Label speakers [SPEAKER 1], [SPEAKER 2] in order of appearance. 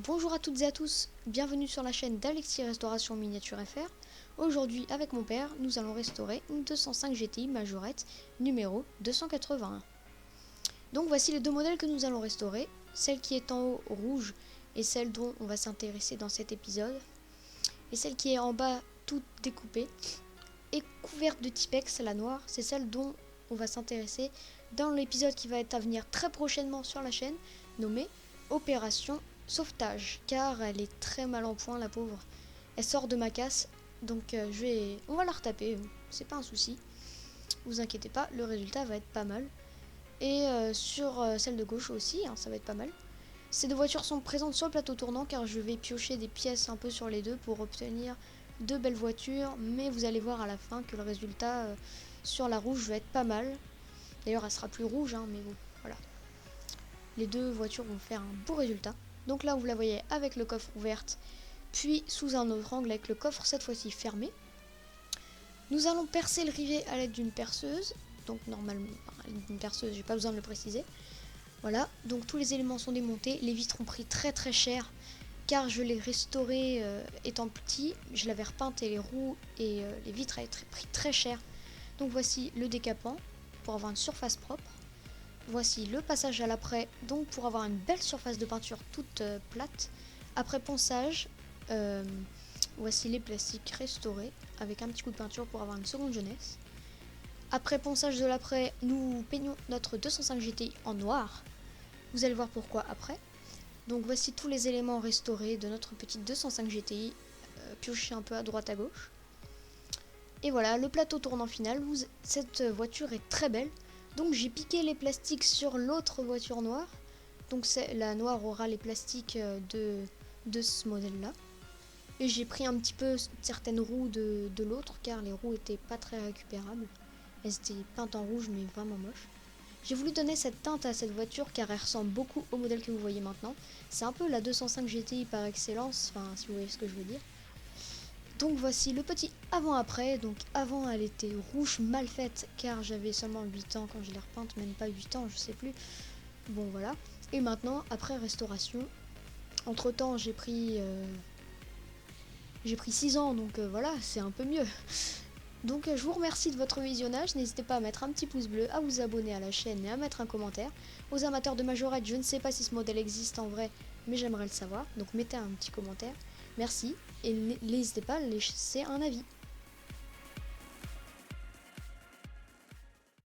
[SPEAKER 1] Bonjour à toutes et à tous, bienvenue sur la chaîne d'Alexis Restauration Miniature FR. Aujourd'hui, avec mon père, nous allons restaurer une 205 GTI Majorette numéro 281. Donc voici les deux modèles que nous allons restaurer, celle qui est en haut rouge et celle dont on va s'intéresser dans cet épisode, et celle qui est en bas toute découpée et couverte de Tipex, la noire, c'est celle dont on va s'intéresser dans l'épisode qui va être à venir très prochainement sur la chaîne, nommé Opération Sauvetage, car elle est très mal en point, la pauvre. Elle sort de ma casse, donc on va la retaper, c'est pas un souci. Vous inquiétez pas, le résultat va être pas mal. Et sur celle de gauche aussi, ça va être pas mal. Ces deux voitures sont présentes sur le plateau tournant car je vais piocher des pièces un peu sur les deux pour obtenir de belles voitures, mais vous allez voir à la fin que le résultat sur la rouge va être pas mal. D'ailleurs elle sera plus rouge, mais bon, voilà. Les deux voitures vont faire un beau résultat. Donc là vous la voyez avec le coffre ouvert, puis sous un autre angle avec le coffre cette fois-ci fermé. Nous allons percer le rivet à l'aide d'une perceuse, donc normalement une perceuse, j'ai pas besoin de le préciser. Voilà, donc tous les éléments sont démontés, les vitres ont pris très très cher car je l'ai restauré étant petit, je l'avais repeinte et les roues et les vitres avaient pris très cher. Donc voici le décapant pour avoir une surface propre. Voici le passage à l'après, donc pour avoir une belle surface de peinture toute plate. Après ponçage, voici les plastiques restaurés avec un petit coup de peinture pour avoir une seconde jeunesse. Après ponçage de l'après, nous peignons notre 205 GTI en noir. Vous allez voir pourquoi après. Donc voici tous les éléments restaurés de notre petite 205 GTI, piochés un peu à droite à gauche. Et voilà, le plateau tournant final, cette voiture est très belle. Donc j'ai piqué les plastiques sur l'autre voiture noire. Donc la noire aura les plastiques de ce modèle-là. Et j'ai pris un petit peu certaines roues de l'autre car les roues étaient pas très récupérables. Elles étaient peintes en rouge mais vraiment moches. J'ai voulu donner cette teinte à cette voiture car elle ressemble beaucoup au modèle que vous voyez maintenant. C'est un peu la 205 GTI par excellence, enfin si vous voyez ce que je veux dire. Donc voici le petit avant-après. Donc avant elle était rouge mal faite car j'avais seulement 8 ans quand je l'ai repeinte, même pas 8 ans, je sais plus. Bon voilà. Et maintenant après restauration, entre temps j'ai pris 6 ans donc voilà, c'est un peu mieux. Donc je vous remercie de votre visionnage, n'hésitez pas à mettre un petit pouce bleu, à vous abonner à la chaîne et à mettre un commentaire. Aux amateurs de Majorette, je ne sais pas si ce modèle existe en vrai, mais j'aimerais le savoir, donc mettez un petit commentaire. Merci et n'hésitez pas à laisser un avis.